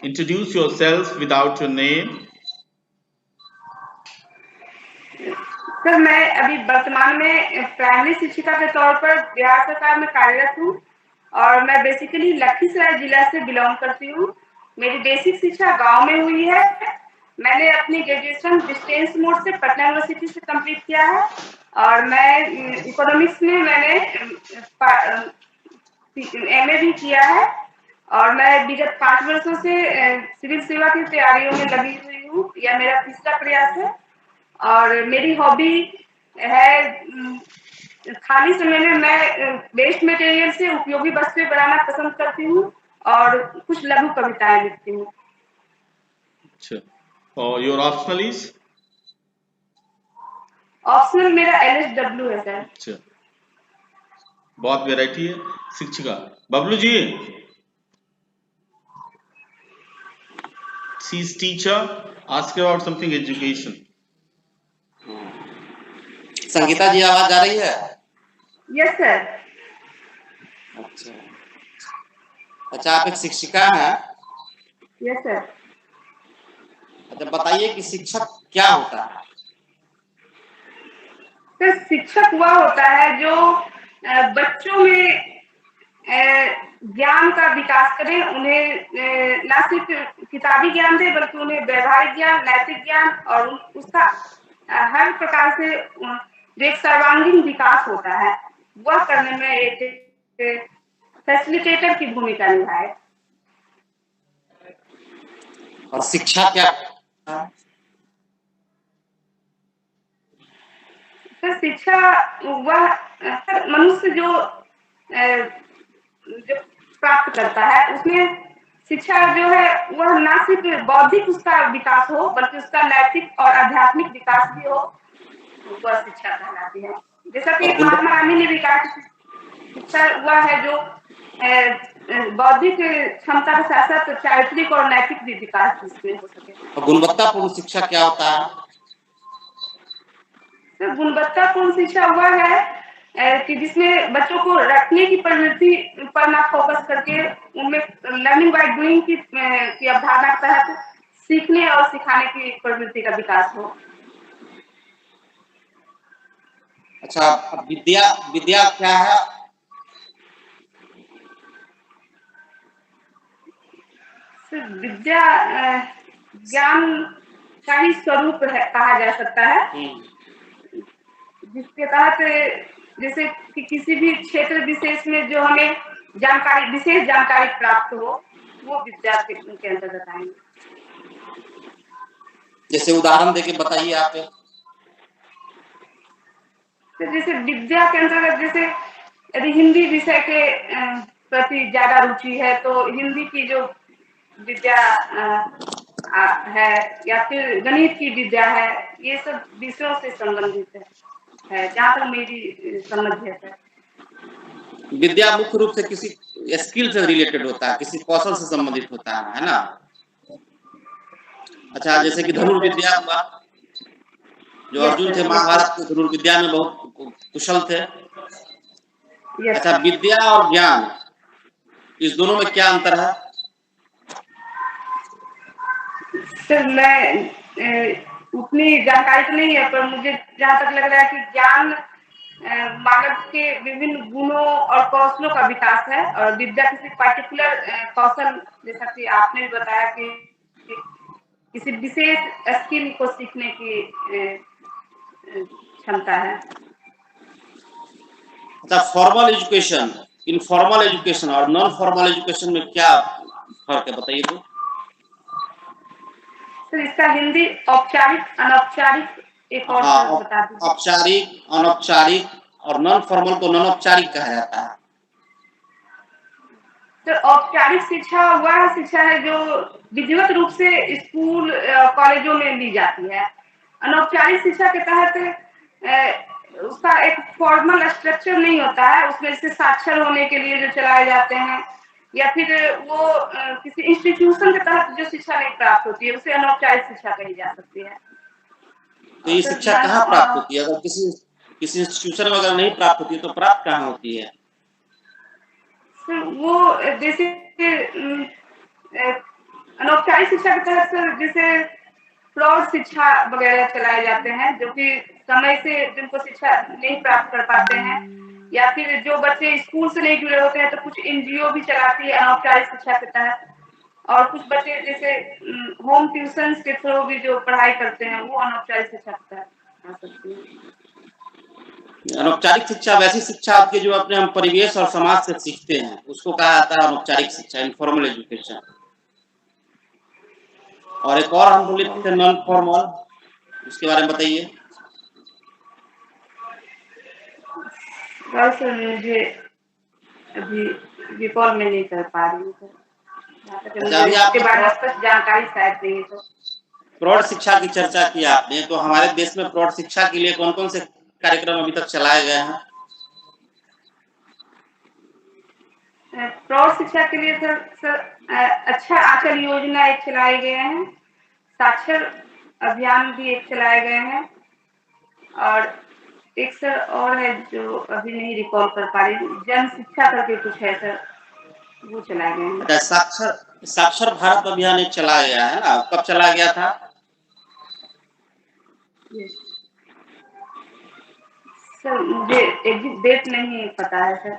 Introduce yourself without your name. Sir मैं अभी वर्तमान में प्राइमरी शिक्षिका के तौर पर बिहार सरकार में कार्यरत हूँ और मैं बेसिकली लखीसराय जिला से बिलोंग करती हूँ। मेरी बेसिक शिक्षा गांव में हुई है। मैंने अपनी ग्रेजुएशन डिस्टेंस मोड से पटना यूनिवर्सिटी से कंप्लीट किया है और मैं इकोनॉमिक्स में मैंने एमए भी किया है और मैं विगत 5 वर्षों से सिविल सेवा की तैयारियों में लगी हुई हूँ। यह मेरा तीसरा प्रयास है और मेरी हॉबी है खाली समय में मैं वेस्ट मटेरियल से उपयोगी वस्तुएं बनाना पसंद करती हूँ और कुछ लघु कविताएं लिखती हूँ। अच्छा, और योर ऑप्शनल इज? ऑप्शनल मेरा LSW है सर। अच्छा, बहुत वैरायटी है। शिक्षिका Bablu ji, she is teacher, ask about something education. Sangeeta ji आवाज आ रही है? Yes sir. अच्छा अच्छा, आप एक शिक्षिका हैं? Yes sir. अच्छा, बताइए कि शिक्षक क्या होता है? सर शिक्षक वह होता है जो बच्चों में ज्ञान का विकास करे, उन्हें न सिर्फ किताबी ज्ञान दे बल्कि उन्हें व्यवहारिक ज्ञान, नैतिक ज्ञान और उसका हर प्रकार से जो एक सर्वांगीण विकास होता है वह करने में एक फैसिलिटेटर की भूमिका निभाए। और शिक्षा क्या? तो शिक्षा वह मनुष्य जो प्राप्त करता है उसमें शिक्षा जो है वह न सिर्फ बौद्धिक उसका विकास हो बल्कि उसका नैतिक और आध्यात्मिक विकास भी हो, वह शिक्षा कहलाती है। जैसा कि और महात्मा गांधी ने भी कहा कि शिक्षा वह है जो बौद्धिक क्षमता के साथ साथ चारित्रिक और नैतिक भी विकास जिसमें हो सके। गुणवत्तापूर्ण शिक्षा क्या होता है? तो गुणवत्तापूर्ण शिक्षा वह है कि जिसमें बच्चों को रटने की प्रवृत्ति पर ना फोकस करके उनमें लर्निंग बाय डूइंग की अवधारणा के तहत सीखने और सिखाने की प्रवृत्ति का विकास हो। अच्छा, अब विद्या विद्या क्या है? विद्या ज्ञान का ही स्वरूप है कहा जा सकता है, जिसके तहत जैसे कि किसी भी क्षेत्र विशेष में जो हमें जानकारी विशेष जानकारी प्राप्त हो वो विद्या के अंतर्गत आएंगे। जैसे उदाहरण देके बताइए आप। तो जैसे विद्या के अंतर्गत जैसे यदि हिंदी विषय के प्रति ज्यादा रुचि है तो हिंदी की जो विद्या है या फिर गणित की विद्या है, ये सब विषयों से संबंधित है जहाँ तक मेरी समझ है सर। विद्या मुख्य रूप से किसी स्किल से रिलेटेड होता है, किसी कौशल से संबंधित होता है ना? अच्छा, जैसे कि धनुर्विद्या हुआ, जो अर्जुन थे महाभारत के धनुर्विद्या में बहुत कुशल थे। अच्छा, विद्या और ज्ञान इस दोनों में क्या अंतर है? सर मैं उतनी जानकारी तो नहीं है पर मुझे जहाँ तक लग रहा है कि ज्ञान मानव के विभिन्न गुणों और कौशलों का विकास है और विद्या किसी पर्टिकुलर कौशल, जैसा कि आपने भी बताया कि किसी विशेष स्किल को सीखने की क्षमता है। अच्छा, फॉर्मल एजुकेशन, इनफॉर्मल एजुकेशन और नॉन फॉर्मल एजुकेशन में क्या फर्क है, बताइए तो। सर इसका हिंदी औपचारिक अनौपचारिक एक और बता दीजिए। औपचारिक, अनौपचारिक और नॉन फॉर्मल को नॉन औपचारिक कहा जाता है। तो औपचारिक शिक्षा वह शिक्षा है जो विधिवत रूप से स्कूल कॉलेजों में ली जाती है। अनौपचारिक शिक्षा के तहत उसका एक फॉर्मल स्ट्रक्चर नहीं होता है, उसमें जैसे साक्षर होने के लिए जो चलाए जाते हैं या फिर वो किसी इंस्टीट्यूशन के तहत जो शिक्षा नहीं प्राप्त होती है उसे अनौपचारिक शिक्षा कही जा सकती है। तो ये शिक्षा कहाँ प्राप्त होती है? अगर किसी इंस्टीट्यूशन में अगर नहीं प्राप्त होती है तो प्राप्त कहाँ होती है? वो जैसे अनौपचारिक शिक्षा के तहत सर जैसे प्रौढ़ शिक्षा वगैरह चलाए जाते हैं, जो कि समय से जिनको शिक्षा नहीं प्राप्त कर पाते हैं, या फिर जो बच्चे स्कूल से नहीं जुड़े होते हैं, तो कुछ एनजीओ भी चलाती है अनौपचारिक शिक्षा के तहत। और कुछ बच्चे जैसे होम ट्यूशन के थ्रू भी जो पढ़ाई करते हैं, वो अनौपचारिक शिक्षा के तहत आ सकती है। अनौपचारिक शिक्षा वैसी शिक्षा आपके जो अपने हम परिवेश और समाज से सीखते हैं, उसको कहा जाता है अनौपचारिक शिक्षा, इनफॉर्मल एजुकेशन। और एक और हम बोले थे नॉन फॉर्मल, उसके बारे में बताइए। सर मुझे अभी रिकॉल में नहीं कर पा रही हूँ सर, अच्छा, मुझे अभी इसके आपने बारे में स्पष्ट जानकारी शायद नहीं है। तो प्रौढ़ शिक्षा की चर्चा की आपने, तो हमारे देश में प्रौढ़ शिक्षा के लिए कौन कौन से कार्यक्रम अभी तक चलाए गए हैं? प्रौढ़ शिक्षा के लिए सर अच्छा आचरण योजना एक चलाए गए हैं, साक्षर अभियान भी एक चलाए गए हैं, और एक सर और है जो अभी नहीं रिकॉल कर पा रही, जन शिक्षा करके कुछ है सर, वो चलाए गए हैं। अच्छा, साक्षर भारत अभियान एक चलाया गया है ना, कब चलाया गया था? सर मुझे एग्जैक्ट डेट नहीं पता है सर।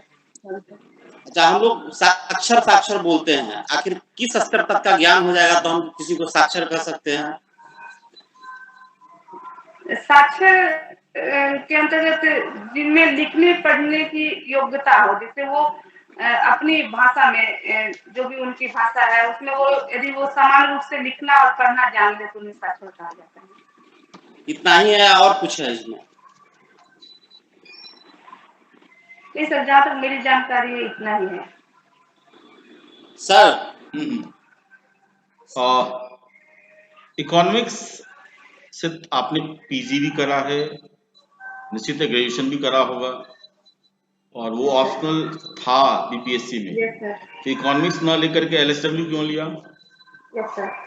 अच्छा, हम लोग साक्षर बोलते हैं, आखिर किस स्तर तक का ज्ञान हो जाएगा तो हम किसी को साक्षर कर सकते हैं? साक्षर के अंतर्गत जिनमें लिखने पढ़ने की योग्यता हो, जिससे वो अपनी भाषा में जो भी उनकी भाषा है उसमें वो यदि वो समान रूप से लिखना और पढ़ना जान ले तो उन्हें साक्षर कहा जाता है। इतना ही है और कुछ है इसमें? नहीं सर, जहाँ तक मेरी जानकारी है इतना ही है सर। इकोनॉमिक्स से आपने पीजी भी करा है, निश्चित है ग्रेजुएशन भी करा होगा, और वो ऑप्शनल था बीपीएससी में। Yes sir. तो इकोनॉमिक्स ना लेकर के एलएसडब्ल्यू क्यों लिया? Yes sir.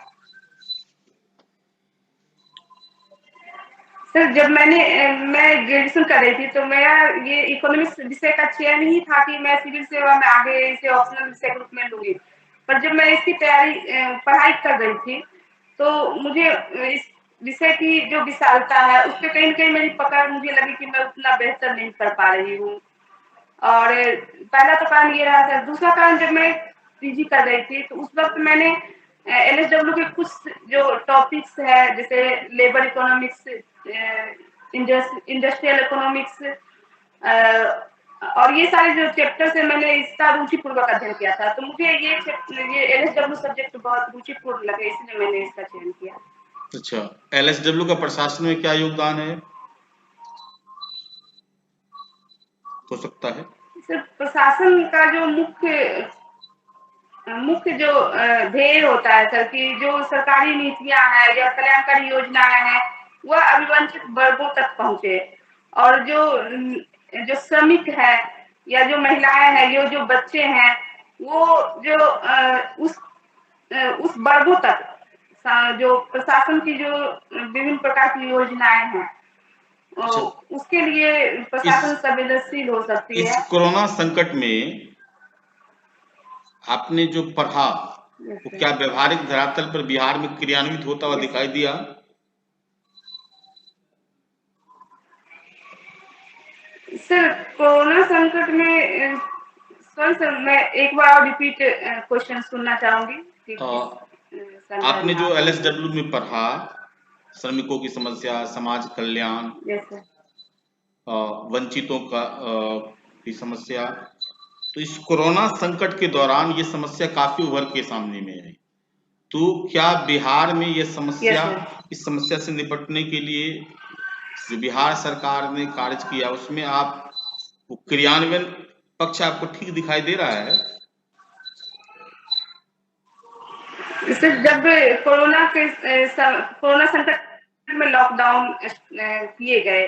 सर जब मैं ग्रेजुएशन कर रही थी तो मेरा ये इकोनॉमिक्स विषय का चयन ही था कि मैं सिविल सेवा में आगे इसे ऑप्शनल विषय के रूप में लूंगी। पर जब मैं इसकी पढ़ाई कर रही थी तो मुझे इस विषय की जो विशालता है उस पर कहीं ना कहीं मेरी पकड़ मुझे लगी कि मैं उतना बेहतर नहीं कर पा रही हूँ। और पहला तो कारण ये रहा था। दूसरा कारण, जब मैं पीजी कर रही थी तो उस वक्त मैंने एलएसडब्ल्यू के कुछ जो टॉपिक्स है जैसे लेबर इकोनॉमिक्स, इंडस्ट्रियल इकोनॉमिक्स, और ये सारे जो चैप्टर्स है मैंने इसका रुचिपूर्वक अध्ययन किया था। तो मुझे ये एलएसडब्ल्यू सब्जेक्ट बहुत रुचिपूर्ण लगे, इसलिए मैंने इसका चयन किया। अच्छा, एलएसडब्ल्यू का प्रशासन में क्या योगदान है हो सकता है? सर प्रशासन का जो मुख्य जो ध्येय होता है सर कि जो सरकारी नीतियां हैं या कल्याणकारी योजनाएं हैं वह अभिवंचित वर्गों तक पहुंचे, और जो श्रमिक है या जो महिलाएं हैं, जो बच्चे हैं, वो जो उस वर्गों तक जो प्रशासन की जो विभिन्न प्रकार की योजनाएं हैं अच्छा, उसके लिए प्रशासन संवेदनशील हो सकती इस है। कोरोना संकट में आपने जो पढ़ा वो क्या व्यवहारिक धरातल पर बिहार में क्रियान्वित होता हुआ दिखाई दिया? सर कोरोना संकट में सर मैं एक बार और रिपीट क्वेश्चन सुनना चाहूंगी। आपने जो एलएसडब्ल्यू में पढ़ा, श्रमिकों की समस्या, समाज कल्याण, वंचितों का की समस्या, तो इस कोरोना संकट के दौरान ये समस्या काफी उभर के सामने में आई। तो क्या बिहार में ये समस्या, इस समस्या से निपटने के लिए जो बिहार सरकार ने कार्य किया उसमें आप क्रियान्वयन पक्ष आपको ठीक दिखाई दे रहा है? जब कोरोना संकट में लॉकडाउन किए गए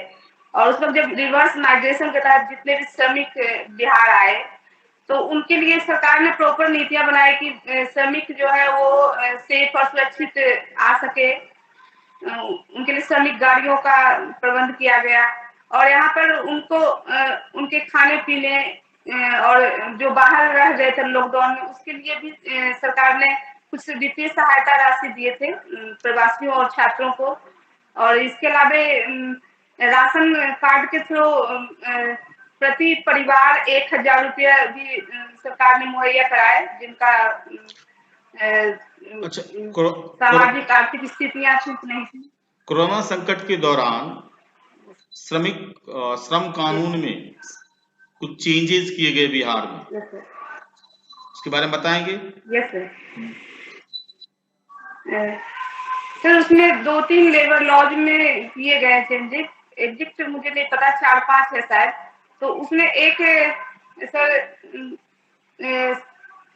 और उस वक्त जब रिवर्स माइग्रेशन के तहत जितने भी श्रमिक बिहार आए तो उनके लिए सरकार ने प्रॉपर नीतियां बनाई कि श्रमिक जो है वो सेफ और सुरक्षित आ सके। उनके लिए श्रमिक गाड़ियों का प्रबंध किया गया, और यहाँ पर उनको उनके खाने पीने और जो बाहर रह गए थे लॉकडाउन में उसके लिए भी सरकार ने कुछ वित्तीय सहायता राशि दिए थे प्रवासियों और छात्रों को, और इसके अलावा राशन कार्ड के थ्रू प्रति परिवार 1000 रुपया भी सरकार ने मुहैया कराए, जिनका अच्छा, सामाजिक आर्थिक स्थितियां ठीक नहीं थी। कोरोना संकट के दौरान श्रम कानून में कुछ चेंजेस किए गए बिहार में, यस सर, उसके बारे में बताएंगे? Yes sir. सर उसमें 2-3 लेबर लॉज में किए गए चेंजेस, एग्जैक्ट मुझे नहीं पता, 4-5 है शायद। तो उसमें एक सर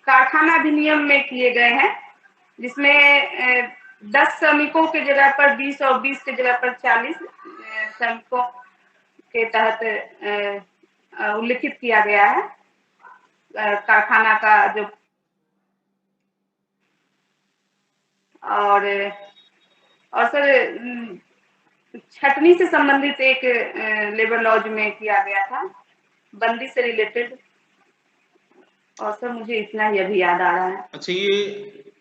कारखाना अधिनियम में किए गए हैं, जिसमें 10 श्रमिकों के जगह पर 20 और 20 के जगह पर 40 श्रमिकों के तहत उल्लिखित किया गया है कारखाना का जो, और सर छटनी से संबंधित एक लेबर लॉज में किया गया था, बंदी से रिलेटेड। और सर मुझे इतना ही अभी याद आ रहा है। अच्छा, ये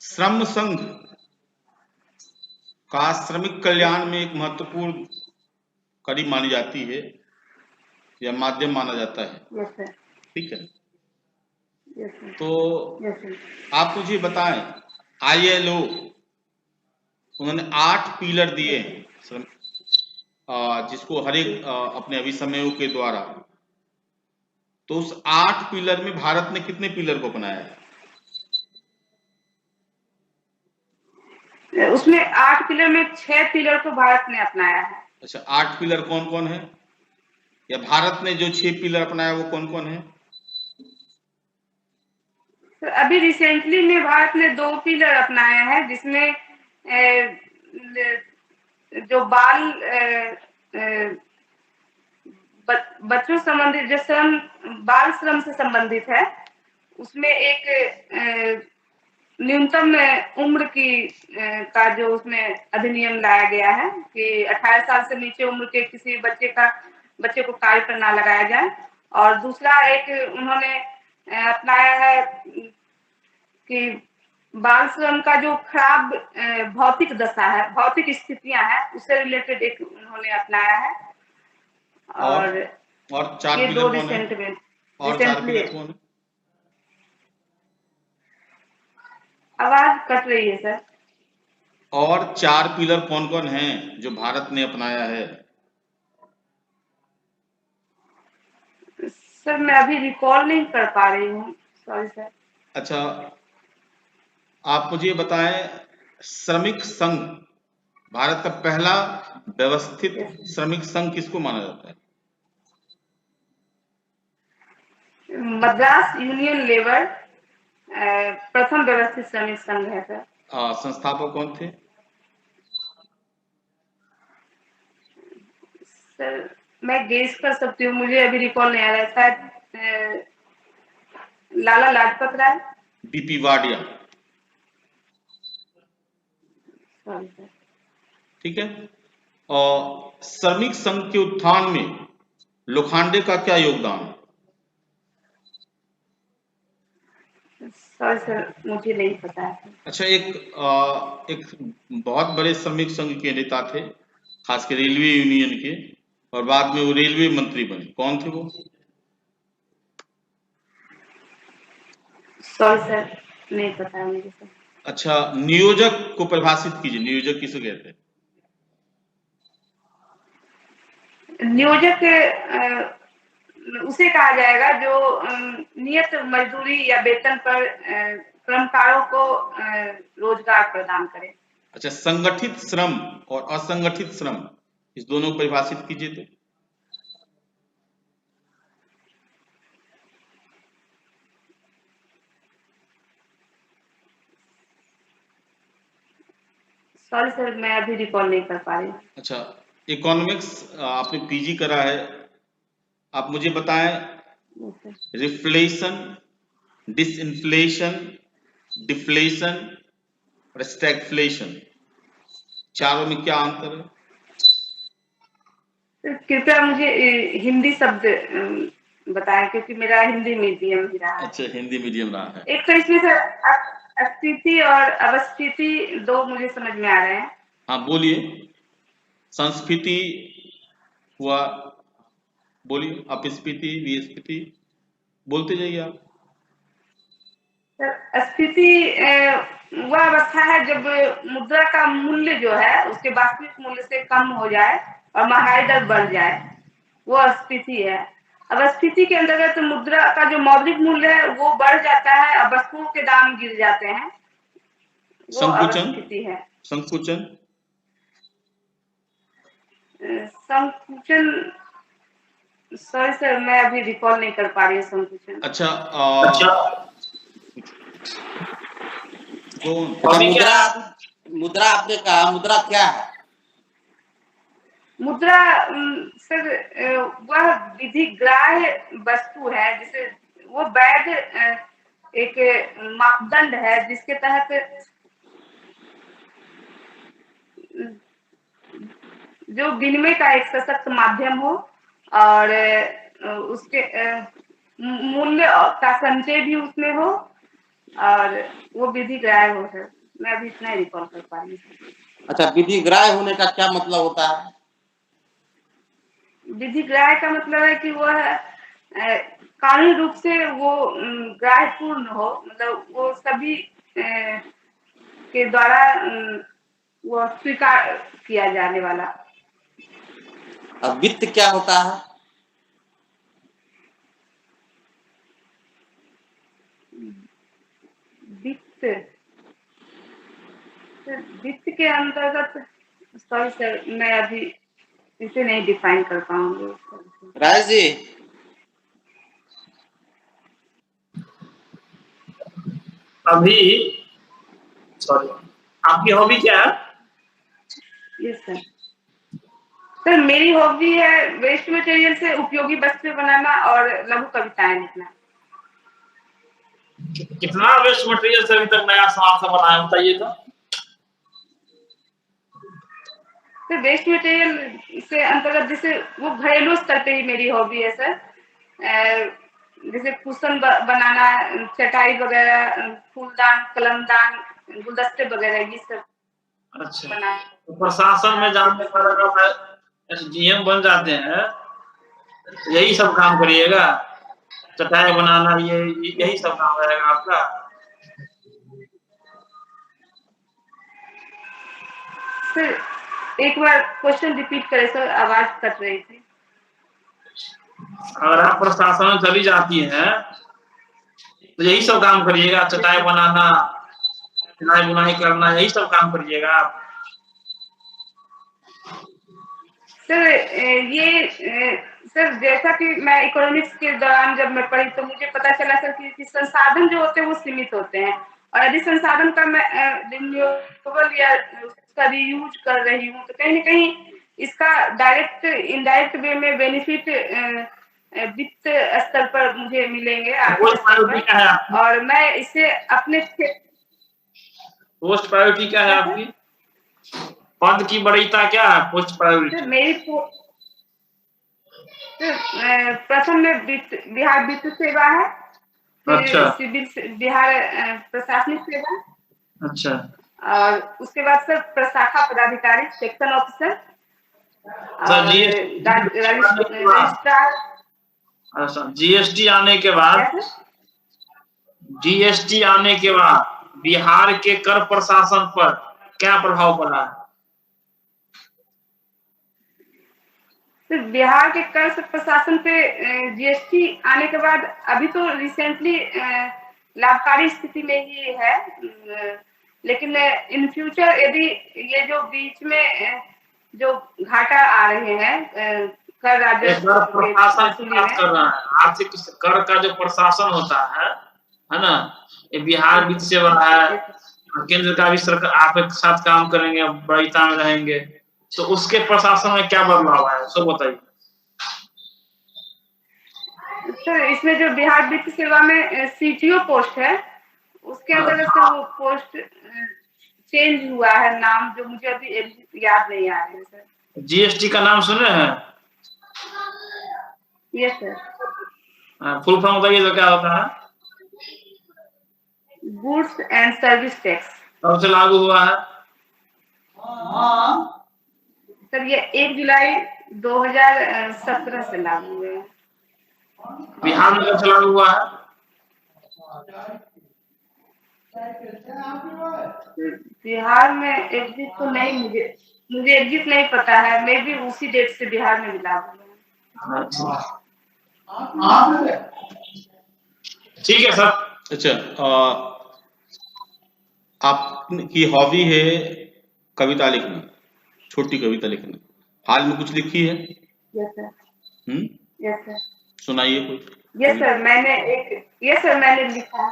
श्रम संघ का श्रमिक कल्याण में एक महत्वपूर्ण कड़ी मानी जाती है या माध्यम माना जाता है। Yes sir. ठीक है, यस सर। तो यस सर। आप मुझे बताएं, ILO उन्होंने 8 पिलर दिए हैं जिसको हर एक अपने अभिसमयों के द्वारा, तो उस 8 पिलर में भारत ने कितने पिलर को अपनाया है? उसमें 8 पिलर में 6 पिलर को भारत ने अपनाया है। अच्छा, 8 पिलर कौन कौन है, या भारत ने जो 6 पिलर अपनाया वो कौन कौन है? तो अभी रिसेंटली में भारत ने 2 पिलर अपनाए हैं, जिसमें जो बच्चों संबंधित जो श्रम, बाल श्रम से संबंधित है, उसमें एक न्यूनतम उम्र की का जो उसमें अधिनियम लाया गया है कि 18 साल से नीचे उम्र के किसी बच्चे को कार्य पर ना लगाया जाए। और दूसरा एक उन्होंने अपनाया है कि बाल श्रम का जो खराब भौतिक दशा है, भौतिक स्थितियां हैं, उससे रिलेटेड एक उन्होंने अपनाया है। और 4 ये पिलर 2 कौन है? रिसेंट में, और 4 पिलर कौन है? आवाज कट रही है सर। और 4 पिलर कौन कौन हैं जो भारत ने अपनाया है? सर मैं अभी रिकॉल नहीं कर पा रही हूँ, सॉरी सर। अच्छा, आप मुझे बताएं, श्रमिक संघ, भारत का पहला व्यवस्थित श्रमिक संघ किसको माना जाता है? मद्रास यूनियन लेबर प्रथम व्यवस्थित श्रमिक संघ है सर। संस्थापक कौन थे? सर मैं गेस कर सकती हूँ, मुझे अभी रिकॉल नहीं आ रहा है, शायद Lala Lajpat Rai, BP Wadia. Sorry sir. ठीक है, और श्रमिक संघ के उत्थान में लोखंडे का क्या योगदान है? सॉरी सर, मुझे नहीं पता है। अच्छा, एक बहुत बड़े श्रमिक संघ के नेता थे, खासकर रेलवे यूनियन के, और बाद में वो रेलवे मंत्री बने, कौन थे वो? सॉरी सर, नहीं पता है मुझे सर। अच्छा, नियोजक को परिभाषित कीजिए, नियोजक किसे कहते हैं? नियोजक उसे कहा जाएगा जो नियत मजदूरी या वेतन पर कर्मकारों को रोजगार प्रदान करे। अच्छा, संगठित श्रम और असंगठित श्रम, इस दोनों को परिभाषित कीजिए तो। सॉरी सर, मैं अभी रिकॉल नहीं कर पा रही। अच्छा, इकोनॉमिक्स आपने PG करा है, आप मुझे बताएं, रिफ्लेशन, डिसइंफ्लेशन, डिफ्लेशन और स्टैगफ्लेशन, चारों में क्या अंतर है? कृपया मुझे हिंदी शब्द बताएं, क्योंकि मेरा हिंदी मीडियम ही रहा है। अच्छा, हिंदी मीडियम रहा है। एक तो इसमें सर स्थिति और अवस्थिति दो मुझे समझ में आ रहे हैं। हाँ बोलिए। संस्फीति हुआ, बोलिए। अपस्फीति, विस्फीति, बोलते जाइए आप। स्थिति वह अवस्था है जब मुद्रा का मूल्य जो है उसके वास्तविक मूल्य से कम हो जाए और महंगाई दर बढ़ जाए, वो स्थिति है। अब स्थिति के अंतर्गत मुद्रा का जो मौद्रिक मूल्य है वो बढ़ जाता है और वस्तुओं के दाम गिर जाते हैं, वो संकुचन, अवस्थिति है। संकुचन, संकुचन, सॉरी सर मैं अभी रिकॉल नहीं कर पा रही हूँ संकुचन। अच्छा मुद्रा आपने कहा, मुद्रा क्या है? मुद्रा सर वह विधिग्राह्य वस्तु है, जिसे वो वैध एक मापदंड है जिसके तहत जो विनिमय का एक सशक्त माध्यम हो और उसके मूल्य का संचय भी उसमें हो और वो विधिग्राह्य हो सर। मैं अभी इतना ही रिकॉल कर पा रही हूँ। अच्छा, विधिग्राह्य होने का क्या मतलब होता है? विधिग्राह्य का मतलब है कि वह कानूनी रूप से वो ग्राह्यपूर्ण हो, मतलब वो सभी के द्वारा वो स्वीकार किया जाने वाला। अब वित्त क्या होता है? वित्त, वित्त के अंतर्गत सॉरी सर मैं अभी इसे नहीं डिफाइन कर पाऊंगी। राजेश जी, अभी सॉरी, आपकी हॉबी क्या है? Yes sir. सर मेरी हॉबी है वेस्ट मटेरियल से उपयोगी वस्तुएं बनाना और लघु कविताएं लिखना। कितना वेस्ट मटेरियल से अभी तक नया सामान सा बनाया, बताइए तो। तो वेस्ट मटेरियल से अंतर्गत जैसे वो घरेलू स्तर पे ही मेरी हॉबी है सर। जैसे कुशन बनाना, चटाई वगैरह, फूलदान, कलमदान, गुलदस्ते वगैरह ये सब। अच्छा, तो प्रशासन में जाने पर अगर एसडीएम बन जाते हैं यही सब काम करिएगा? चटाई बनाना, ये यही सब काम रहेगा आपका? सर एक बार क्वेश्चन रिपीट करें सर, आवाज कट रही थी। अगर आप प्रशासन में चली जाती हैं तो यही सब काम करिएगा? चटाई बनाना, सिलाई बुनाई करना, यही सब काम करिएगा आप? सर ये सर जैसा कि मैं इकोनॉमिक्स के दौरान जब मैं पढ़ी तो मुझे पता चला सर कि संसाधन जो होते हैं वो सीमित होते हैं और यदि संसाधन का मैं रिन्यूएबल या उसका रीयूज कर रही हूँ तो कहीं ना कहीं इसका डायरेक्ट इनडायरेक्ट वे में बेनिफिट वित्त स्तर पर मुझे मिलेंगे, आर्थिक स्तर पर। और मैं इसे अपने पोस्ट प्रायोरिटी क्या है आपकी? पद की वरीयता क्या है? पोस्ट प्रायोरिटी मेरी प्रथम में बिहार वित्त सेवा है, फिर सिविल बिहार प्रशासनिक सेवा, अच्छा, और उसके बाद सर प्रशाखा पदाधिकारी, सेक्शन ऑफिसर, रजिस्ट्रार। अच्छा, जीएसटी आने के बाद, जीएसटी आने के बाद बिहार के कर प्रशासन पर क्या प्रभाव पड़ा है? तो बिहार के कर प्रशासन पे जीएसटी आने के बाद अभी तो रिसेंटली लाभकारी स्थिति में ही है, लेकिन इन फ्यूचर यदि ये जो बीच में जो घाटा आ रहे हैं कर राजस्व प्रशासन की बात कर रहा है, आर्थिक कर का जो प्रशासन होता है ना, ये बिहार वित्त सेवा है, केंद्र का भी सरकार आपके साथ काम करेंगे, वरीयता में रहेंगे, तो उसके प्रशासन में क्या बदलाव है सब बताइए। सर इसमें जो बिहार वित्त सेवा में सीटीओ पोस्ट है उसके अंदर से वो पोस्ट चेंज हुआ है नाम, जो मुझे अभी याद नहीं आ रहा है सर। जीएसटी का नाम सुने हैं? Yes sir. फुल फॉर्म बताइए तो क्या होता है? Goods and service tax. कब से लागू हुआ है? सर ये 1 जुलाई 2017 से लागू हुए हैं। बिहार में कब से लागू हुआ है? बिहार में एग्जिट तो नहीं, मुझे एग्जिट नहीं पता है, मे भी उसी डेट से बिहार में भी लागू है। अच्छा, ठीक है सर। अच्छा, आपकी हॉबी है कविता लिखना, छोटी कविता लिखना, हाल में कुछ लिखी है? Yes sir. Yes sir. सुनाइए कुछ। यस सर, मैंने लिखा।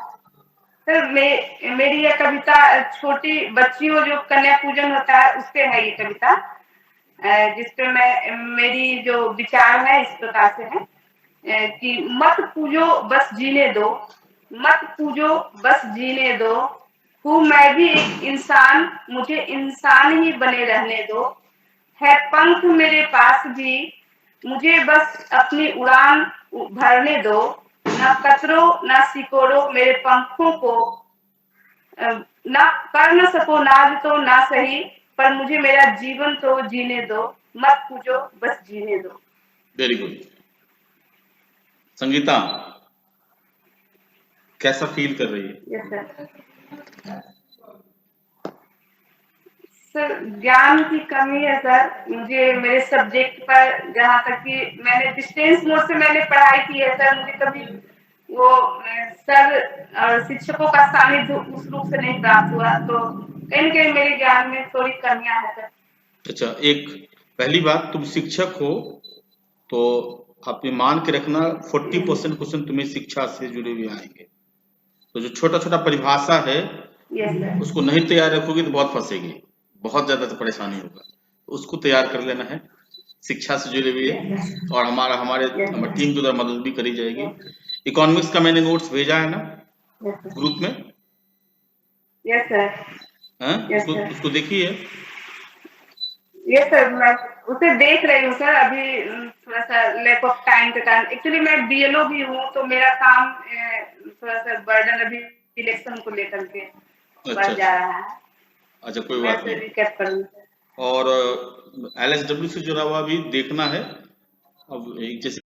सर मेरी यह कविता छोटी बच्चियों जो कन्या पूजन होता है उस पे है ये कविता, जिसपे मेरी जो विचार है इस प्रकार से है कि मत पूजो बस जीने दो, मत पूजो बस जीने दो, हूँ मैं भी एक इंसान, मुझे इंसान ही बने रहने दो, है पंख मेरे पास भी, मुझे बस अपनी उड़ान भरने दो, ना कतरो ना सिकोड़ो मेरे पंखों को, ना कर न सको नाज तो ना सही, पर मुझे मेरा जीवन तो जीने दो, मत पूजो बस जीने दो। Very good. संगीता कैसा फील कर रही है? यस सर, ज्ञान की कमी है सर मुझे मेरे सब्जेक्ट पर, जहाँ तक कि मैंने डिस्टेंस मोड से मैंने पढ़ाई की है सर, मुझे कभी वो सर और शिक्षकों का सानिध्य उस रूप से नहीं प्राप्त हुआ, तो कहीं न कहीं मेरे ज्ञान में थोड़ी कमियां है सर। अच्छा, एक पहली बात, तुम शिक्षक हो तो आप ये मान के रखना 40% क्वेश्चन तुम्हें शिक्षा से जुड़े हुए आएंगे, तो जो छोटा छोटा परिभाषा है उसको नहीं तैयार रखोगे तो बहुत फंसेगी, बहुत ज्यादा तो परेशानी होगा, उसको तैयार कर लेना है शिक्षा से जुड़े हुए, और हमारी टीम की द्वारा मदद भी करी जाएगी। इकोनॉमिक्स का मैंने नोट्स भेजा है ना ग्रुप में? Yes sir. उसको देखिए। यस सर, मैं उसे देख रही हूँ सर, अभी थोड़ा सा लैक ऑफ टाइम के कारण, एक्चुअली मैं बीएलओ भी हूँ तो मेरा काम थोड़ा सा बर्डन अभी इलेक्शन को लेकर के बढ़ जा रहा है। अच्छा, कोई बात नहीं। रिकैप करूँ और LSW से जुड़ा हुआ भी देखना है, अब जैसे